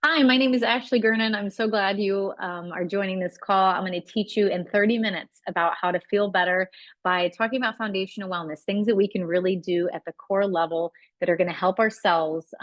Hi, my name is Ashley Gernon. I'm so glad you are joining this call. I'm going to teach you in 30 minutes about how to feel better by talking about foundational wellness, things that we can really do at the core level that are going to help ourselves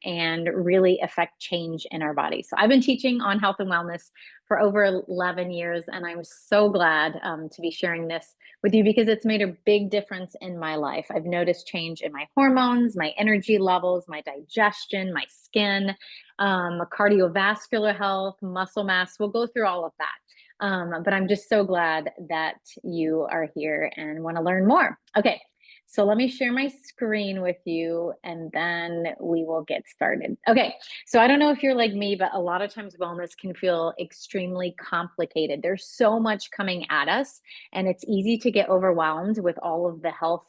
and really affect change in our body. So I've been teaching on health and wellness for over 11 years, and I'm so glad to be sharing this with you because it's made a big difference in my life. I've noticed change in my hormones, my energy levels, my digestion, my skin, cardiovascular health, muscle mass. We'll go through all of that. But I'm just so glad that you are here and want to learn more. Okay, so let me share my screen with you and then we will get started. Okay, so I don't know if you're like me, but a lot of times wellness can feel extremely complicated. There's so much coming at us, and it's easy to get overwhelmed with all of the health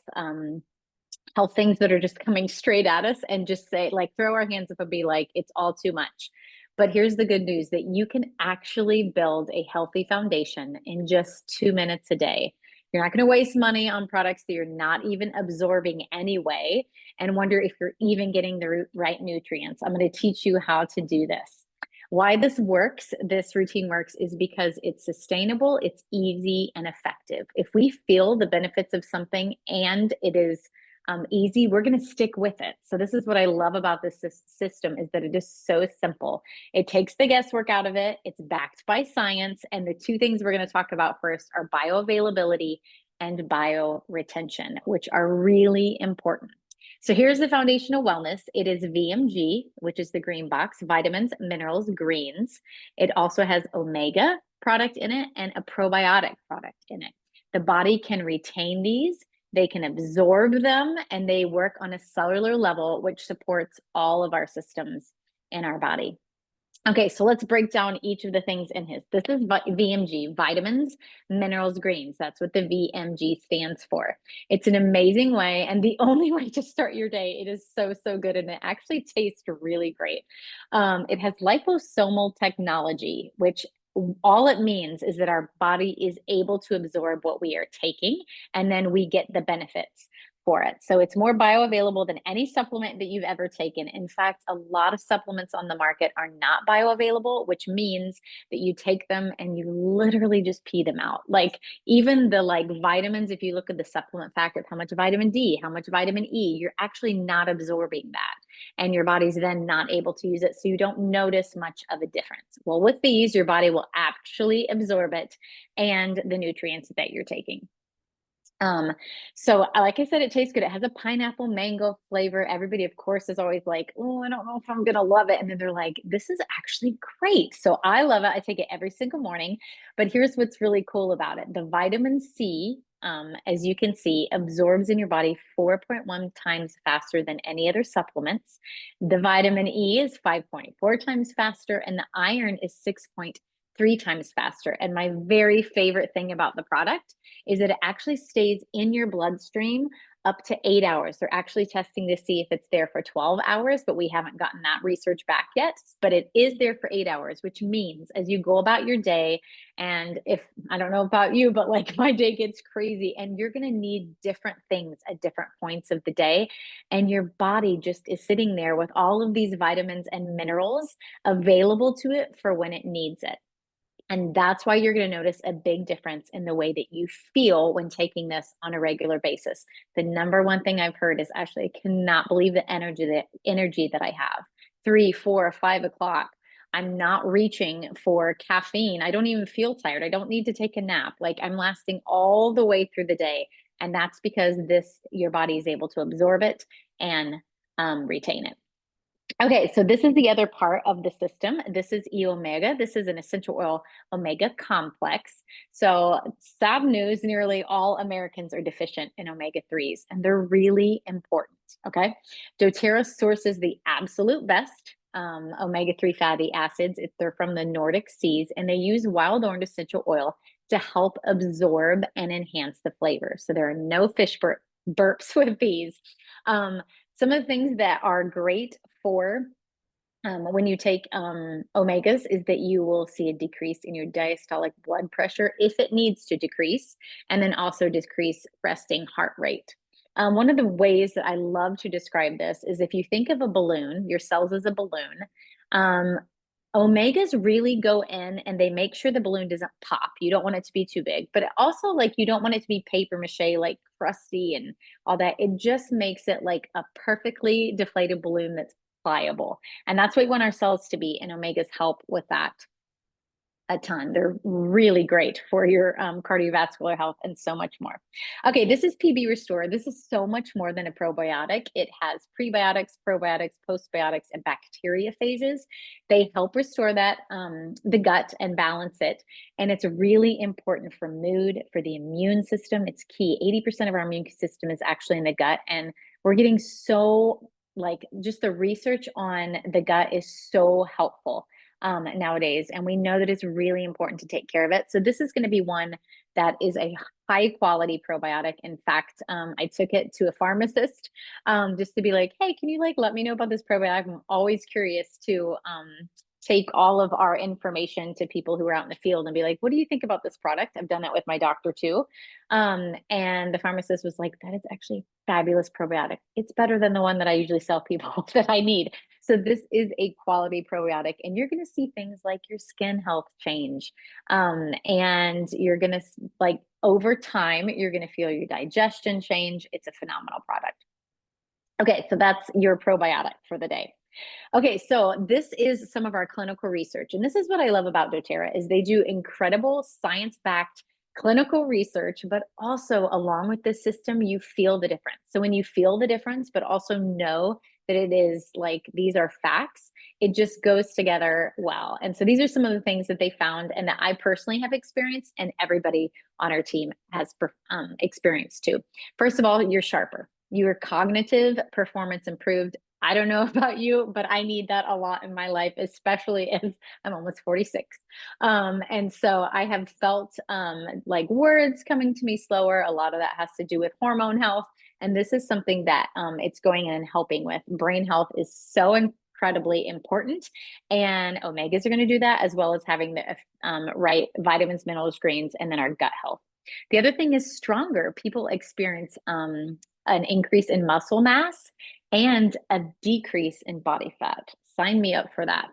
things that are just coming straight at us and just say, like, throw our hands up and be like, it's all too much. But here's the good news that you can actually build a healthy foundation in just 2 minutes a day. You're not going to waste money on products that you're not even absorbing anyway and wonder if you're even getting the right nutrients. I'm going to teach you how to do this. Why this works, this routine works, is because it's sustainable, it's easy, and effective. If we feel the benefits of something and it is easy, we're going to stick with it. So this is what I love about this system, is that it is so simple. It takes the guesswork out of it. It's backed by science. And the two things we're going to talk about first are bioavailability and bioretention, which are really important. So here's the foundational wellness. It is VMG, which is the green box, vitamins, minerals, greens. It also has omega product in it and a probiotic product in it. The body can retain these, they can absorb them, and they work on a cellular level, which supports all of our systems in our body. Okay, so let's break down each of the things in his. This is VMG, vitamins, minerals, greens. That's what the VMG stands for. It's an amazing way and the only way to start your day. It is so, so good, and it actually tastes really great. It has liposomal technology, which all it means is that our body is able to absorb what we are taking, and then we get the benefits for it. So it's more bioavailable than any supplement that you've ever taken. In fact, a lot of supplements on the market are not bioavailable, which means that you take them and you literally just pee them out. Like even the vitamins, if you look at the supplement factor, how much vitamin D, how much vitamin E, you're actually not absorbing that. And your body's then not able to use it. So you don't notice much of a difference. Well, with these, your body will actually absorb it and the nutrients that you're taking. So like I said, it tastes good. It has a pineapple mango flavor. Everybody, of course, is always like, oh, I don't know if I'm gonna love it. And then they're like, this is actually great. So I love it. I take it every single morning. But here's what's really cool about it. The vitamin C, as you can see, absorbs in your body 4.1 times faster than any other supplements. The vitamin E is 5.4 times faster, and the iron is 6.3 times faster. And my very favorite thing about the product is that it actually stays in your bloodstream up to 8 hours. They're actually testing to see if it's there for 12 hours, but we haven't gotten that research back yet. But it is there for 8 hours, which means as you go about your day, and if I don't know about you, but like my day gets crazy and you're going to need different things at different points of the day. And your body just is sitting there with all of these vitamins and minerals available to it for when it needs it. And that's why you're going to notice a big difference in the way that you feel when taking this on a regular basis. The number one thing I've heard is, actually, I cannot believe the energy that I have. 3, 4, 5 o'clock. I'm not reaching for caffeine. I don't even feel tired. I don't need to take a nap. Like, I'm lasting all the way through the day. And that's because your body is able to absorb it and retain it. Okay, so this is the other part of the system. This is E-omega. This is an essential oil omega complex. So sad news, nearly all Americans are deficient in omega-3s, and they're really important, okay? doTERRA sources the absolute best omega-3 fatty acids. They're from the Nordic seas, and they use wild orange essential oil to help absorb and enhance the flavor. So there are no fish burps with these. Some of the things that are great for when you take omegas is that you will see a decrease in your diastolic blood pressure if it needs to decrease, and then also decrease resting heart rate. One of the ways that I love to describe this is if you think of a balloon, your cells as a balloon, Omegas really go in and they make sure the balloon doesn't pop. You don't want it to be too big, but also like you don't want it to be paper mache, like crusty and all that. It just makes it like a perfectly deflated balloon that's pliable. And that's what we want our cells to be. And omegas help with that a ton. They're really great for your cardiovascular health and so much more. Okay, this is PB Restore. This is so much more than a probiotic. It has prebiotics, probiotics, postbiotics, and bacteriophages. They help restore that the gut and balance it. And it's really important for mood, for the immune system. It's key. 80% of our immune system is actually in the gut, and we're getting so like just the research on the gut is so helpful nowadays. And we know that it's really important to take care of it. So this is going to be one that is a high quality probiotic. In fact, I took it to a pharmacist just to be like, hey, can you like let me know about this probiotic? I'm always curious to take all of our information to people who are out in the field and be like, what do you think about this product? I've done that with my doctor too. And the pharmacist was like, that is actually fabulous probiotic. It's better than the one that I usually sell people that I need. So this is a quality probiotic, and you're going to see things like your skin health change. And you're going to like over time, you're going to feel your digestion change. It's a phenomenal product. Okay, so that's your probiotic for the day. Okay, so this is some of our clinical research. And this is what I love about doTERRA is they do incredible science-backed clinical research, but also along with this system, you feel the difference. So when you feel the difference, but also know that it is like these are facts, it just goes together well. And so these are some of the things that they found and that I personally have experienced and everybody on our team has experienced too. First of all, you're sharper. Your cognitive performance improved. I don't know about you, but I need that a lot in my life, especially as I'm almost 46. And so I have felt like words coming to me slower. A lot of that has to do with hormone health. And this is something that it's going in and helping with. Brain health is so incredibly important. And omegas are going to do that, as well as having the right vitamins, minerals, greens, and then our gut health. The other thing is stronger. People experience an increase in muscle mass and a decrease in body fat. Sign me up for that.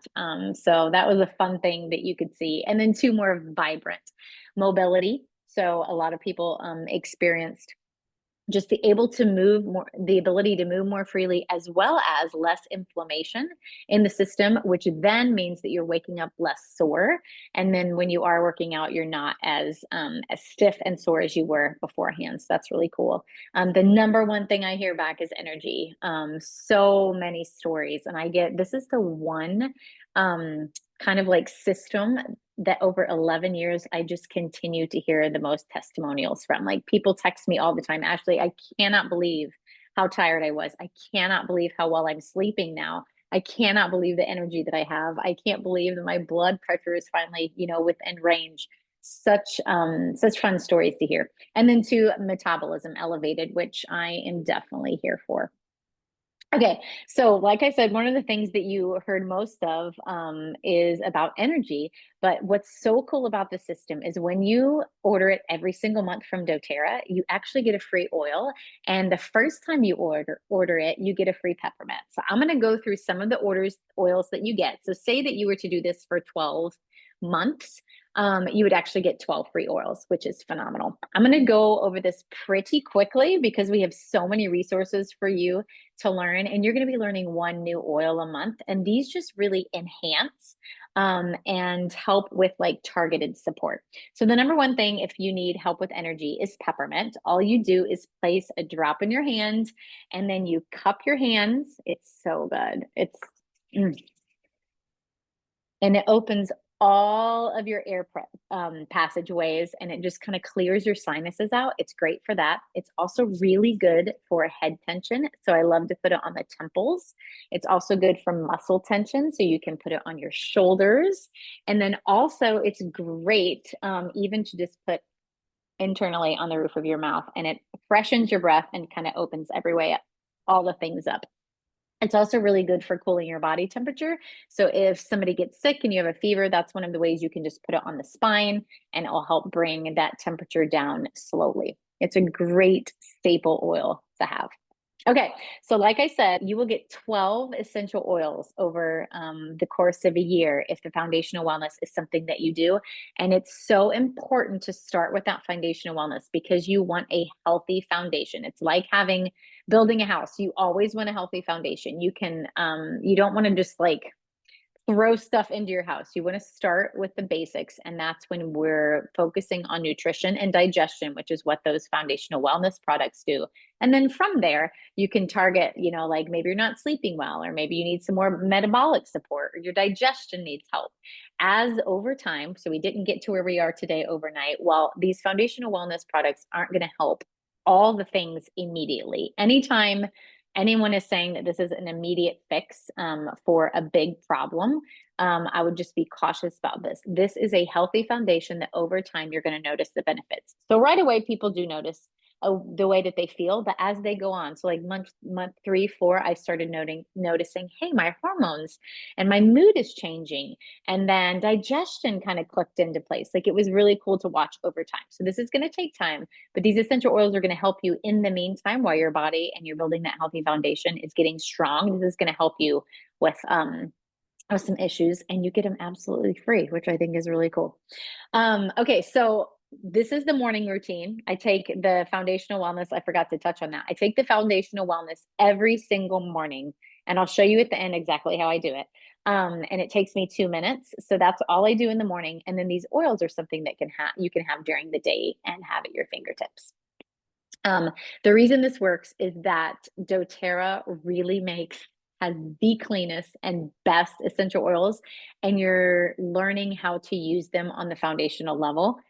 So that was a fun thing that you could see. And then two more vibrant mobility. So a lot of people experienced just the ability to move more freely, as well as less inflammation in the system, which then means that you're waking up less sore. And then when you are working out, you're not as stiff and sore as you were beforehand. So that's really cool. The number one thing I hear back is energy. So many stories, and this is the one kind of like system that over 11 years, I just continue to hear the most testimonials from. Like people text me all the time, Ashley, I cannot believe how tired I was. I cannot believe how well I'm sleeping now. I cannot believe the energy that I have. I can't believe that my blood pressure is finally, within range. Such fun stories to hear. And then to metabolism elevated, which I am definitely here for. Okay, so like I said, one of the things that you heard most of is about energy. But what's so cool about the system is when you order it every single month from doTERRA, you actually get a free oil. And the first time you order it, you get a free peppermint. So I'm going to go through some of the oils that you get. So say that you were to do this for 12 months. You would actually get 12 free oils, which is phenomenal. I'm going to go over this pretty quickly because we have so many resources for you to learn, and you're going to be learning one new oil a month. And these just really enhance and help with like targeted support. So the number one thing, if you need help with energy, is peppermint. All you do is place a drop in your hand and then you cup your hands. It's so good. And it opens all of your air passageways, and it just kind of clears your sinuses out. It's great for that. It's also really good for head tension. So I love to put it on the temples. It's also good for muscle tension. So you can put it on your shoulders. And then also it's great even to just put internally on the roof of your mouth, and it freshens your breath and kind of opens all the things up. It's also really good for cooling your body temperature. So if somebody gets sick and you have a fever, that's one of the ways you can just put it on the spine and it will help bring that temperature down slowly. It's a great staple oil to have. Okay, so like I said, you will get 12 essential oils over the course of a year if the foundational wellness is something that you do. And it's so important to start with that foundational wellness because you want a healthy foundation. It's like building a house. You always want a healthy foundation. You don't want to just like throw stuff into your house. You want to start with the basics, and that's when we're focusing on nutrition and digestion, which is what those foundational wellness products do. And then from there, you can target, like maybe you're not sleeping well, or maybe you need some more metabolic support, or your digestion needs help. As over time, so we didn't get to where we are today overnight. Well, these foundational wellness products aren't going to help all the things immediately. Anytime anyone is saying that this is an immediate fix for a big problem, I would just be cautious about this. This is a healthy foundation that over time you're going to notice the benefits. So right away, people do notice the way that they feel, but as they go on, so like month 3, 4, I started noticing, hey, my hormones and my mood is changing, and then digestion kind of clicked into place. Like it was really cool to watch over time. So this is going to take time, but these essential oils are going to help you in the meantime while your body and you're building that healthy foundation is getting strong. This is going to help you with some issues, and you get them absolutely free, which I think is really cool. Okay, so this is the morning routine. I take the foundational wellness. I forgot to touch on that. I take the foundational wellness every single morning, and I'll show you at the end exactly how I do it. And it takes me 2 minutes. So that's all I do in the morning. And then these oils are something that you can have during the day and have at your fingertips. The reason this works is that doTERRA really has the cleanest and best essential oils, and you're learning how to use them on the foundational level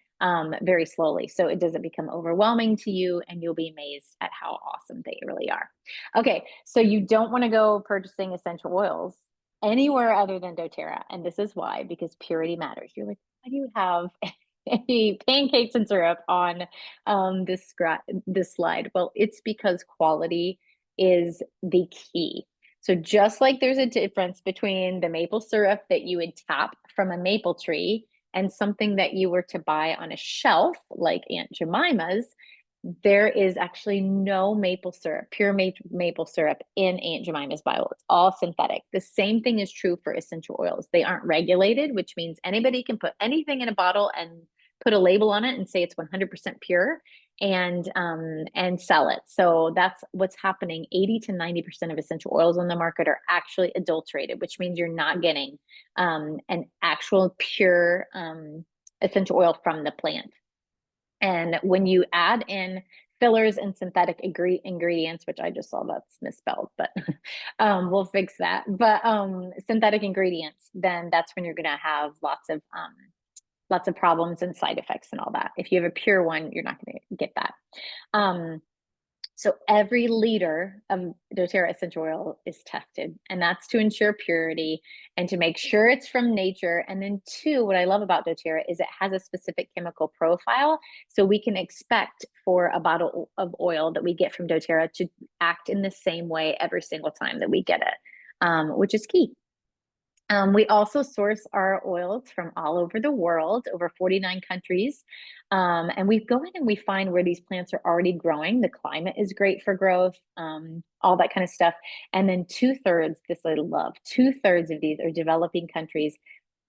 very slowly. So it doesn't become overwhelming to you, and you'll be amazed at how awesome they really are. Okay, so you don't want to go purchasing essential oils anywhere other than doTERRA. And this is why, because purity matters. You're like, why do you have any pancakes and syrup on this slide? Well, it's because quality is the key. So just like there's a difference between the maple syrup that you would tap from a maple tree and something that you were to buy on a shelf like Aunt Jemima's, there is actually no maple syrup, pure maple syrup in Aunt Jemima's Bible. It's all synthetic. The same thing is true for essential oils. They aren't regulated, which means anybody can put anything in a bottle and put a label on it and say it's 100% pure and sell it. So that's what's happening. 80 to 90% of essential oils on the market are actually adulterated, which means you're not getting an actual pure essential oil from the plant. And when you add in fillers and synthetic ingredients, which I just saw that's misspelled, but we'll fix that. But synthetic ingredients, then that's when you're going to have lots of problems and side effects and all that. If you have a pure one, you're not going to get that. So every liter of doTERRA essential oil is tested, and that's to ensure purity and to make sure it's from nature. And then 2, what I love about doTERRA is it has a specific chemical profile. So we can expect for a bottle of oil that we get from doTERRA to act in the same way every single time that we get it, which is key. We also source our oils from all over the world, over 49 countries. And we go in and we find where these plants are already growing. The climate is great for growth, all that kind of stuff. And then 2/3, this I love, 2/3 of these are developing countries.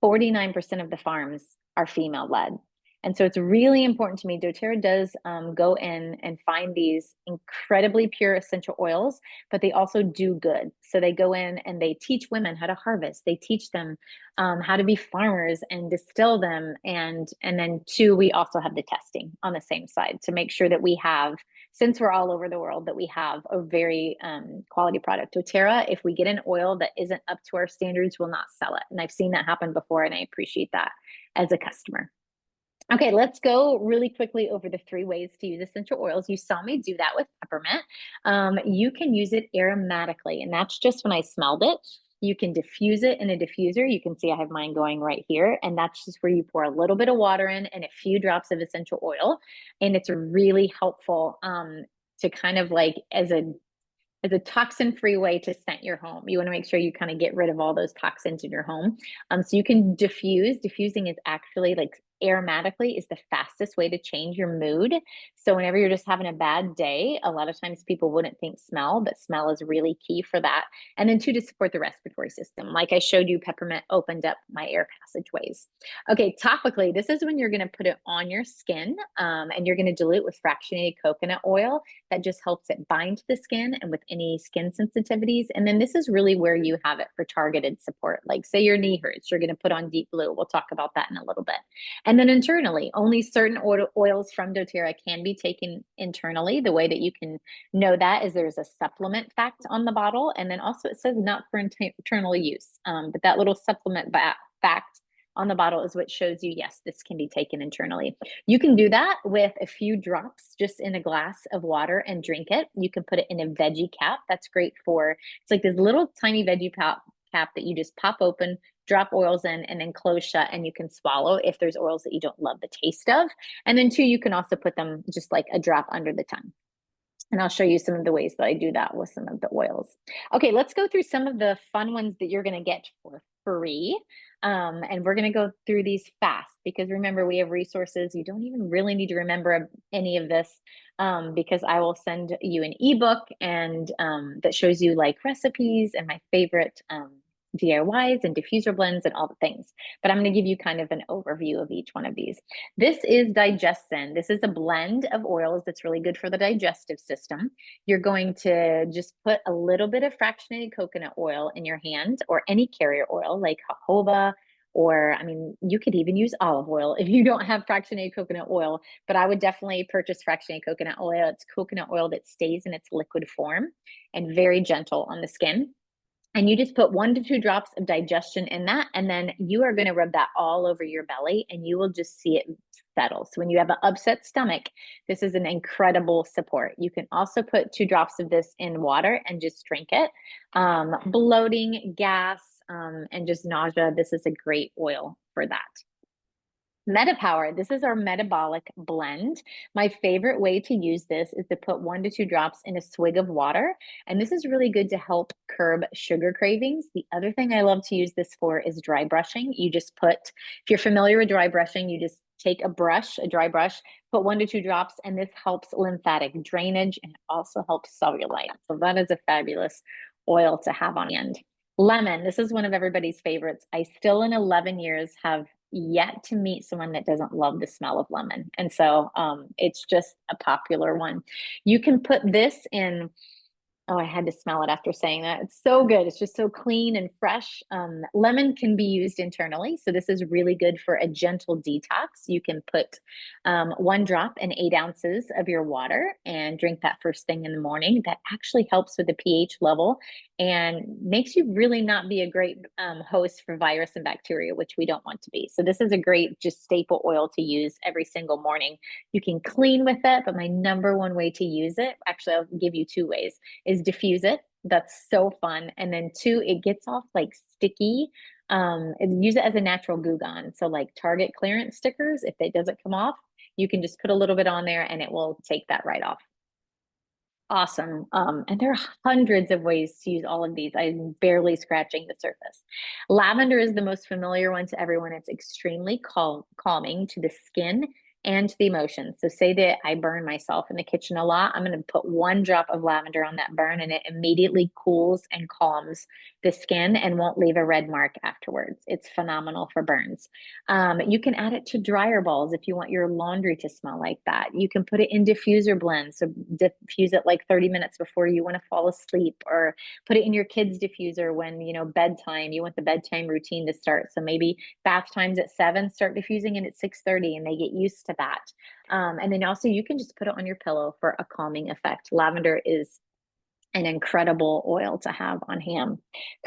49% of the farms are female led. And so it's really important to me. doTERRA does go in and find these incredibly pure essential oils, but they also do good. So they go in and they teach women how to harvest. They teach them how to be farmers and distill them. And then 2, we also have the testing on the same side to make sure that we have, since we're all over the world, that we have a very quality product. doTERRA, if we get an oil that isn't up to our standards, we'll not sell it. And I've seen that happen before, and I appreciate that as a customer. Okay, let's go really quickly over the 3 ways to use essential oils. You saw me do that with peppermint. You can use it aromatically, and that's just when I smelled it. You can diffuse it in a diffuser. You can see I have mine going right here, and that's just where you pour a little bit of water in and a few drops of essential oil. And it's really helpful to kind of like as a toxin-free way to scent your home. You want to make sure you kind of get rid of all those toxins in your home. So you can diffuse. Diffusing is actually like aromatically is the fastest way to change your mood. So whenever you're just having a bad day, a lot of times people wouldn't think smell, but smell is really key for that. And then two, to support the respiratory system. Like I showed you, peppermint opened up my air passageways. Okay, topically, this is when you're going to put it on your skin, and you're going to dilute with fractionated coconut oil. That just helps it bind to the skin and with any skin sensitivities. And then this is really where you have it for targeted support. Like say your knee hurts, you're going to put on Deep Blue. We'll talk about that in a little bit. And then internally, only certain oils from doTERRA can be taken internally. The way that you can know that is there's a supplement fact on the bottle. And then also it says not for internal use. But that little supplement fact on the bottle is what shows you, yes, this can be taken internally. You can do that with a few drops just in a glass of water and drink it. You can put it in a veggie cap. That's great for, it's like this little tiny veggie cap that you just pop open, drop oils in, and then close shut, and you can swallow if there's oils that you don't love the taste of. And then two, you can also put them just like a drop under the tongue. And I'll show you some of the ways that I do that with some of the oils. Okay, let's go through some of the fun ones that you're going to get for free. And we're going to go through these fast because remember, we have resources. You don't even really need to remember any of this because I will send you an ebook and that shows you like recipes and my favorite DIYs and diffuser blends and all the things. But I'm going to give you kind of an overview of each one of these. This is Digestin. This is a blend of oils that's really good for the digestive system. You're going to just put a little bit of fractionated coconut oil in your hand or any carrier oil like jojoba, or I mean, you could even use olive oil if you don't have fractionated coconut oil, but I would definitely purchase fractionated coconut oil. It's coconut oil that stays in its liquid form and very gentle on the skin. And you just put 1 to 2 drops of Digestin in that, and then you are going to rub that all over your belly, and you will just see it settle. So when you have an upset stomach, this is an incredible support. You can also put 2 drops of this in water and just drink it. Bloating, gas, and just nausea, this is a great oil for that. MetaPower, this is our metabolic blend. My favorite way to use this is to put 1 to 2 drops in a swig of water. And this is really good to help curb sugar cravings. The other thing I love to use this for is dry brushing. You just put, if you're familiar with dry brushing, you just take a brush, a dry brush, put 1 to 2 drops, and this helps lymphatic drainage and also helps cellulite. So that is a fabulous oil to have on hand. Lemon, this is one of everybody's favorites. I still in 11 years have yet to meet someone that doesn't love the smell of lemon. And so it's just a popular one. You can put this in, oh, I had to smell it after saying that. It's so good. It's just so clean and fresh. Lemon can be used internally. So this is really good for a gentle detox. You can put 1 drop in 8 ounces of your water and drink that first thing in the morning. That actually helps with the pH level and makes you really not be a great host for virus and bacteria, which we don't want to be. So this is a great just staple oil to use every single morning. You can clean with it, but my number 1 way to use it, actually I'll give you 2 ways, is diffuse it. That's so fun. And then 2, it gets off like sticky. And use it as a natural Goo Gone. So like Target clearance stickers, if it doesn't come off, you can just put a little bit on there and it will take that right off. Awesome. And there are hundreds of ways to use all of these. I'm barely scratching the surface. Lavender is the most familiar one to everyone. It's extremely calming to the skin and to the emotions. So say that I burn myself in the kitchen a lot, I'm going to put 1 drop of lavender on that burn and it immediately cools and calms the skin and won't leave a red mark afterwards. It's phenomenal for burns. You can add it to dryer balls if you want your laundry to smell like that. You can put it in diffuser blends. So diffuse it like 30 minutes before you want to fall asleep, or put it in your kids' diffuser when, you know, bedtime, you want the bedtime routine to start. So maybe bath times at 7, start diffusing it at 6:30 and they get used to that. And then also you can just put it on your pillow for a calming effect. Lavender is an incredible oil to have on hand.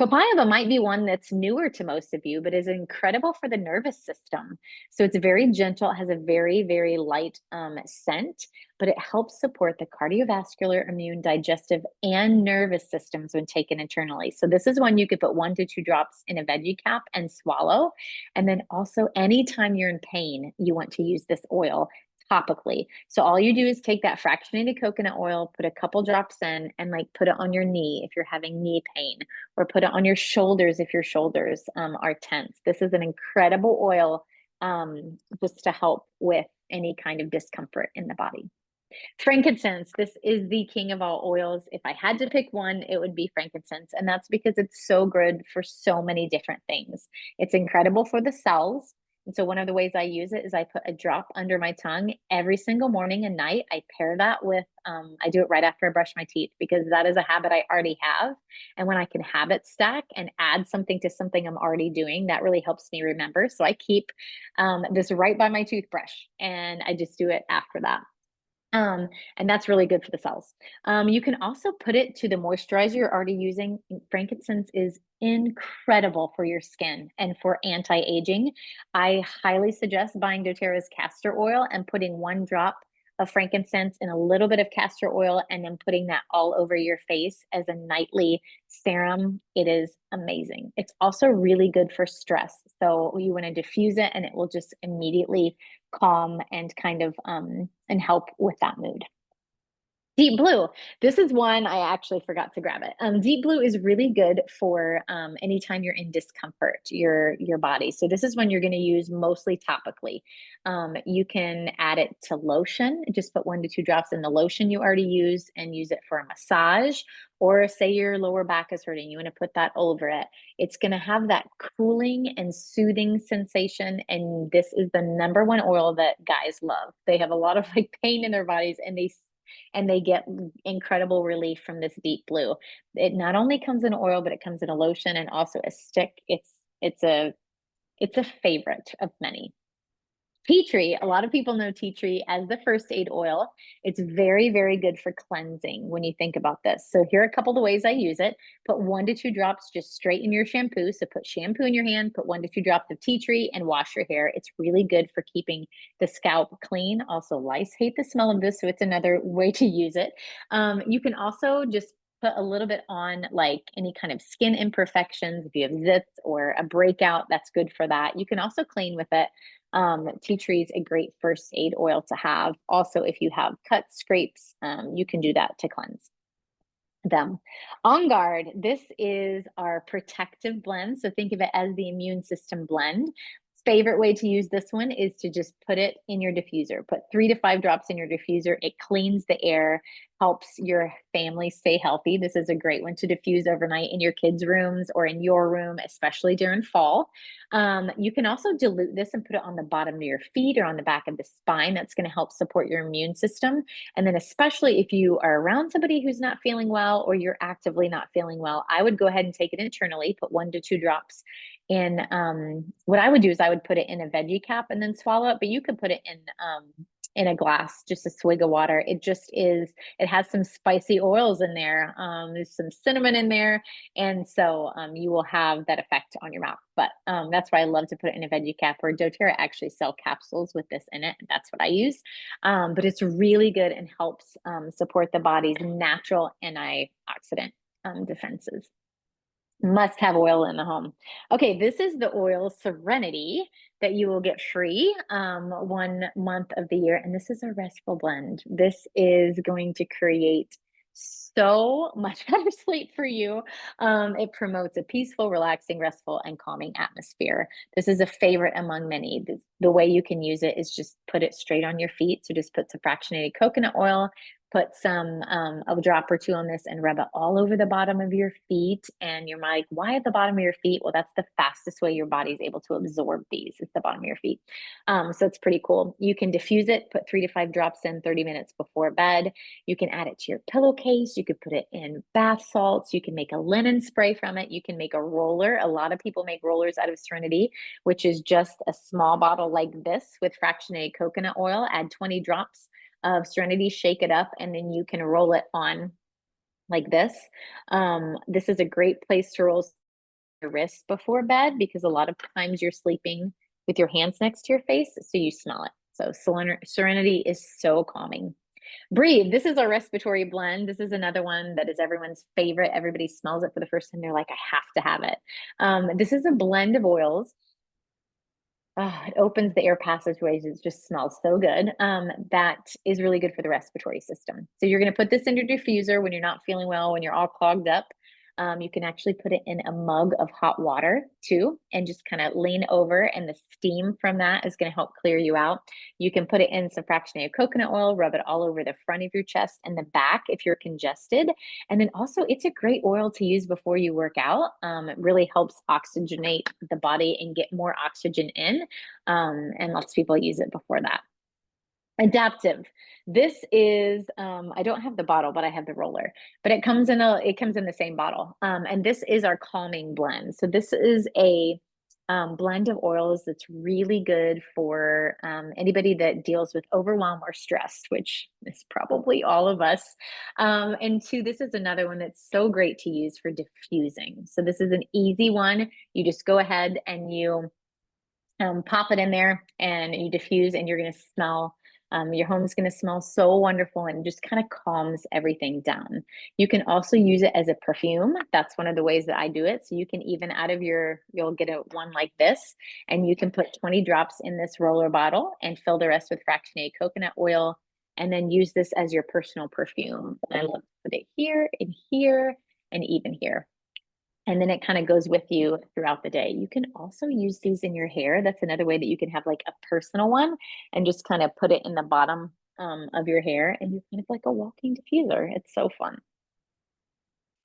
Copaiba might be one that's newer to most of you, but is incredible for the nervous system. So it's very gentle, it has a very, very light scent, but it helps support the cardiovascular, immune, digestive, and nervous systems when taken internally. So this is one you could put 1 to 2 drops in a veggie cap and swallow. And then also anytime you're in pain, you want to use this oil topically. So all you do is take that fractionated coconut oil, put a couple drops in, and like put it on your knee if you're having knee pain, or put it on your shoulders if your shoulders are tense. This is an incredible oil just to help with any kind of discomfort in the body. Frankincense, this is the king of all oils. If I had to pick one, it would be frankincense. And that's because it's so good for so many different things. It's incredible for the cells. And so one of the ways I use it is I put a drop under my tongue every single morning and night. I pair that with, I do it right after I brush my teeth because that is a habit I already have. And when I can habit stack and add something to something I'm already doing, that really helps me remember. So I keep this right by my toothbrush and I just do it after that. Um, and that's really good for the cells. You can also put it to the moisturizer you're already using. Frankincense is incredible for your skin and for anti-aging. I highly suggest buying doTERRA's castor oil and putting 1 drop of frankincense in a little bit of castor oil and then putting that all over your face as a nightly serum. It is amazing. It's also really good for stress. So you want to diffuse it and it will just immediately calm and kind of and help with that mood. Deep blue. This is one I actually forgot to grab it. Deep blue is really good for anytime you're in discomfort, your body. So this is one you're going to use mostly topically. You can add it to lotion. Just put 1 to 2 drops in the lotion you already use and use it for a massage. Or say your lower back is hurting, you want to put that over it. It's going to have that cooling and soothing sensation. And this is the #1 oil that guys love. They have a lot of like pain in their bodies and they get incredible relief from this deep blue. It not only comes in oil, but it comes in a lotion and also a stick. It's a it's a favorite of many. Tea tree, a lot of people know tea tree as the first aid oil. It's very, very good for cleansing when you think about this. So here are a couple of the ways I use it. Put 1 to 2 drops just straight in your shampoo. So put shampoo in your hand, put 1 to 2 drops of tea tree and wash your hair. It's really good for keeping the scalp clean. Also, lice hate the smell of this, so it's another way to use it. You can also just put a little bit on like any kind of skin imperfections. If you have zits or a breakout, that's good for that. You can also clean with it. Tea tree is a great first aid oil to have. Also, if you have cuts, scrapes, you can do that to cleanse them. On Guard, this is our protective blend. So think of it as the immune system blend. Favorite way to use this one is to just put it in your diffuser. Put 3 to 5 drops in your diffuser. It cleans the air, helps your family stay healthy. This is a great one to diffuse overnight in your kids' rooms or in your room, especially during fall. You can also dilute this and put it on the bottom of your feet or on the back of the spine. That's going to help support your immune system. And then especially if you are around somebody who's not feeling well or you're actively not feeling well, I would go ahead and take it internally, put 1 to 2 drops in. What I would do is I would put it in a veggie cap and then swallow it, but you could put it in a glass, just a swig of water. It just is, it has some spicy oils in there. There's some cinnamon in there. And so you will have that effect on your mouth. But that's why I love to put it in a veggie cap, or doTERRA actually sell capsules with this in it. That's what I use. But it's really good and helps support the body's natural antioxidant defenses. Must have oil in the home. Okay, this is the oil Serenity that you will get free 1 month of the year. And this is a restful blend. This is going to create so much better sleep for you. It promotes a peaceful, relaxing, restful, and calming atmosphere. This is a favorite among many. The way you can use it is just put it straight on your feet. So just put some fractionated coconut oil, put some a drop or 2 on this and rub it all over the bottom of your feet. And you're like, why at the bottom of your feet? Well, that's the fastest way your body's able to absorb these, is the bottom of your feet. So it's pretty cool. You can diffuse it, put 3 to 5 drops in 30 minutes before bed. You can add it to your pillowcase. You could put it in bath salts. You can make a linen spray from it. You can make a roller. A lot of people make rollers out of Serenity, which is just a small bottle like this with fractionated coconut oil. Add 20 drops of Serenity, shake it up, and then you can roll it on like this. This is a great place to roll your wrist before bed because a lot of times you're sleeping with your hands next to your face, so you smell it. So Serenity is so calming. Breathe. This is our respiratory blend. This is another one that is everyone's favorite. Everybody smells it for the first time. They're like, I have to have it. This is a blend of oils. It opens the air passageways. It just smells so good. That is really good for the respiratory system. So you're going to put this in your diffuser when you're not feeling well, when you're all clogged up. You can actually put it in a mug of hot water too, and just kind of lean over, and the steam from that is going to help clear you out. You can put it in some fractionated coconut oil, rub it all over the front of your chest and the back if you're congested. And then also, it's a great oil to use before you work out. It really helps oxygenate the body and get more oxygen in. And lots of people use it before that. Adaptive. This is I don't have the bottle, but I have the roller. But it comes in the same bottle. And this is our calming blend. So this is a blend of oils that's really good for anybody that deals with overwhelm or stress, which is probably all of us. And two, this is another one that's so great to use for diffusing. So this is an easy one. You just go ahead and you pop it in there and you diffuse, and you're going to smell. Your home's going to smell so wonderful, and just kind of calms everything down. You can also use it as a perfume. That's one of the ways that I do it. So you can even you'll get a one like this, and you can put 20 drops in this roller bottle and fill the rest with fractionated coconut oil, and then use this as your personal perfume. And I love to put it here and here and even here. And then it kind of goes with you throughout the day. You can also use these in your hair. That's another way that you can have like a personal one and just kind of put it in the bottom of your hair, and you're kind of like a walking diffuser. It's so fun.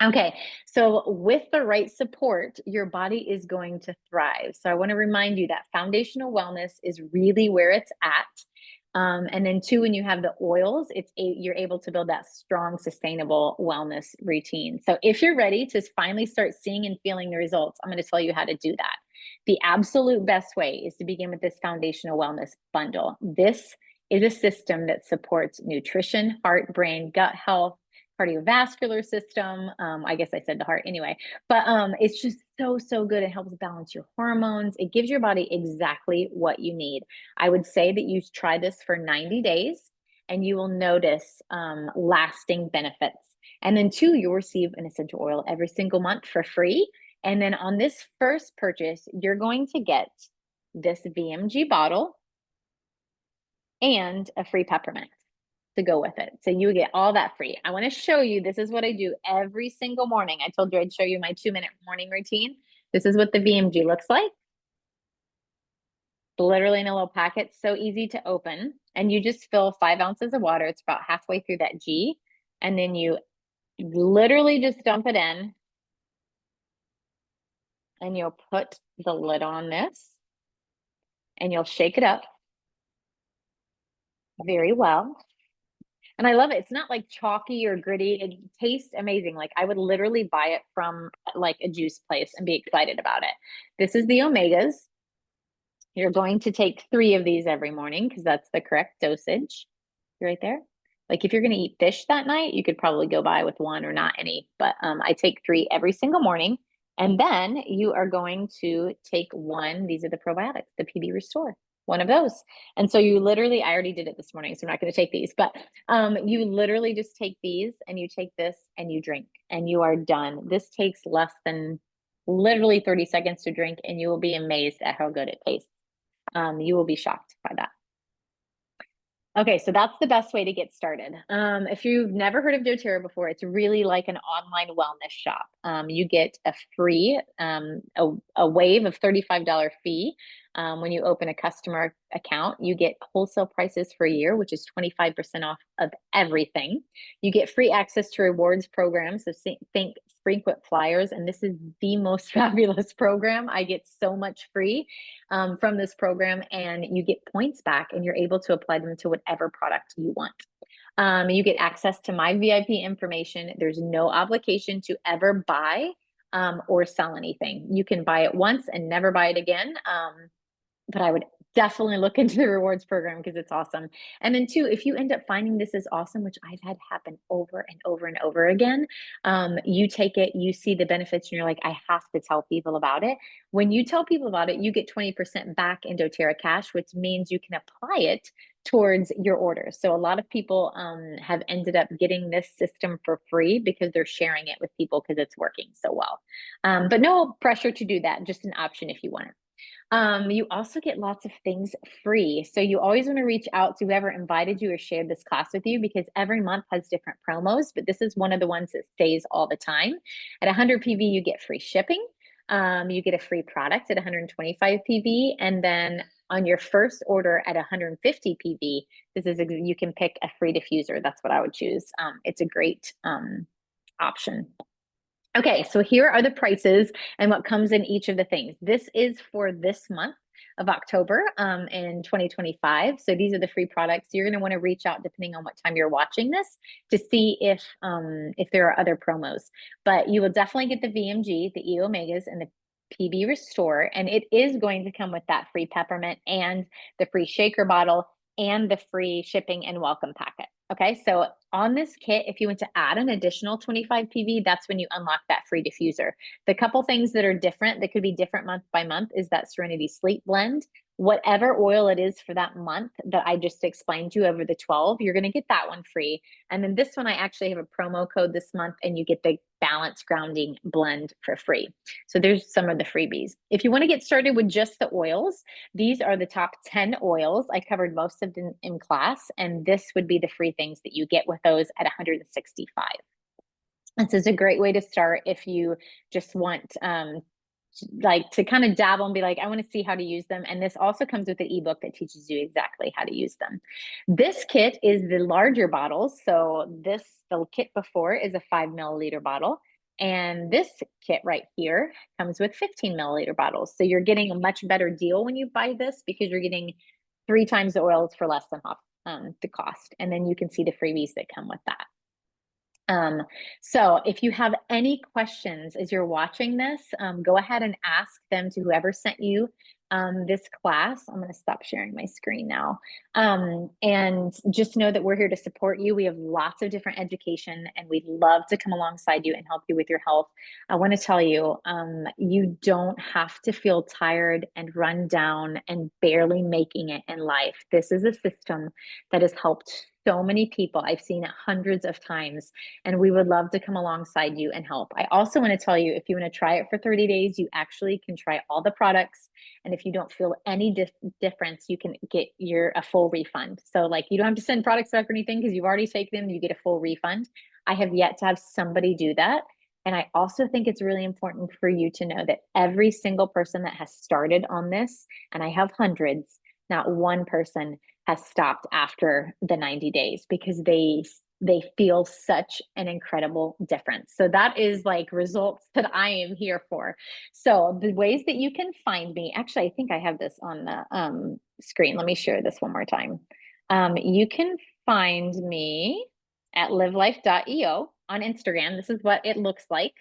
Okay, so with the right support, your body is going to thrive. So I want to remind you that foundational wellness is really where it's at. And then two, when you have the oils, you're able to build that strong, sustainable wellness routine. So if you're ready to finally start seeing and feeling the results, I'm going to tell you how to do that. The absolute best way is to begin with this foundational wellness bundle. This is a system that supports nutrition, heart, brain, gut health, cardiovascular system. I guess I said the heart anyway, but it's just so good. It helps balance your hormones. It gives your body exactly what you need. I would say that you try this for 90 days and you will notice lasting benefits. And then two, you'll receive an essential oil every single month for free. And then on this first purchase, you're going to get this VMG bottle and a free peppermint to go with it. So you get all that free. I want to show you, this is what I do every single morning. I told you I'd show you my 2-minute morning routine. This is what the VMG looks like. Literally in a little packet, so easy to open. And you just fill 5 ounces of water. It's about halfway through that G. And then you literally just dump it in. And you'll put the lid on this. And you'll shake it up very well. And I love it. It's not like chalky or gritty. It tastes amazing. Like I would literally buy it from like a juice place and be excited about it. This is the omegas. You're going to take 3 of these every morning because that's the correct dosage. Right there. Like if you're going to eat fish that night, you could probably go by with 1 or not any. But I take 3 every single morning. And then you are going to take 1. These are the probiotics, the PB Restore. 1 of those. And so you literally, I already did it this morning, so I'm not going to take these, but you literally just take these and you take this and you drink and you are done. This takes less than literally 30 seconds to drink, and you will be amazed at how good it tastes. You will be shocked by that. Okay, so that's the best way to get started. If you've never heard of doTERRA before, it's really like an online wellness shop. You get a free, a waive of $35 fee. When you open a customer account, you get wholesale prices for a year, which is 25% off of everything. You get free access to rewards programs. So think frequent flyers. And this is the most fabulous program. I get so much free from this program, and you get points back and you're able to apply them to whatever product you want. You get access to my VIP information. There's no obligation to ever buy or sell anything. You can buy it once and never buy it again. But I would definitely look into the rewards program because it's awesome. And then two, if you end up finding this is awesome, which I've had happen over and over and over again, you take it, you see the benefits, and you're like, I have to tell people about it. When you tell people about it, you get 20% back in doTERRA cash, which means you can apply it towards your orders. So a lot of people have ended up getting this system for free because they're sharing it with people because it's working so well. But no pressure to do that, just an option if you want it. You also get lots of things free. So you always want to reach out to whoever invited you or shared this class with you because every month has different promos, but this is one of the ones that stays all the time. At 100 PV, you get free shipping. You get a free product at 125 PV, and then on your first order at 150 PV, you can pick a free diffuser. That's what I would choose. It's a great option. Okay, so here are the prices and what comes in each of the things. This is for this month of October in 2025. So these are the free products. You're going to want to reach out depending on what time you're watching this to see if there are other promos. But you will definitely get the VMG, the E Omegas, and the PB Restore, and it is going to come with that free peppermint and the free shaker bottle and the free shipping and welcome packet. Okay, so on this kit, if you want to add an additional 25 PV, that's when you unlock that free diffuser. The couple things that are different, that could be different month by month, is that Serenity Sleep Blend. Whatever oil it is for that month that I just explained to you over the 12, you're going to get that one free. And then this one, I actually have a promo code this month, and you get the Balance Grounding Blend for free. So there's some of the freebies. If you want to get started with just the oils, these are the top 10 oils. I covered most of them in class, and this would be the free things that you get with those at 165. This is a great way to start if you just want like to kind of dabble and be like, I want to see how to use them. And this also comes with an ebook that teaches you exactly how to use them. This kit is the larger bottles. So the kit before is a 5 milliliter bottle. And this kit right here comes with 15 milliliter bottles. So you're getting a much better deal when you buy this because you're getting 3 times the oils for less than half the cost. And then you can see the freebies that come with that. So if you have any questions as you're watching this, go ahead and ask them to whoever sent you this class. I'm going to stop sharing my screen now. And just know that we're here to support you. We have lots of different education, and we'd love to come alongside you and help you with your health. I want to tell you, you don't have to feel tired and run down and barely making it in life. This is a system that has helped so many people. I've seen it hundreds of times, and we would love to come alongside you and help. I also want to tell you, if you want to try it for 30 days, you actually can try all the products. And if you don't feel any difference, you can get a full refund. So like, you don't have to send products back or anything because you've already taken them, you get a full refund. I have yet to have somebody do that. And I also think it's really important for you to know that every single person that has started on this, and I have hundreds, not one person has stopped after the 90 days because they feel such an incredible difference. So that is like results that I am here for. So the ways that you can find me, actually, I think I have this on the screen. Let me share this one more time. You can find me at livelife.eo on Instagram. This is what it looks like.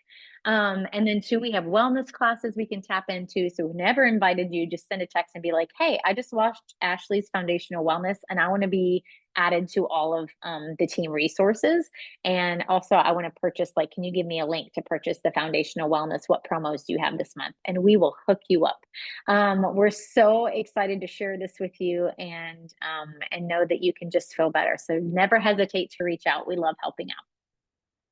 And then 2, we have wellness classes we can tap into. So whenever invited you, just send a text and be like, hey, I just watched Ashley's Foundational Wellness and I want to be added to all of the team resources. And also I want to purchase, like, can you give me a link to purchase the Foundational Wellness? What promos do you have this month? And we will hook you up. We're so excited to share this with you and know that you can just feel better. So never hesitate to reach out. We love helping out.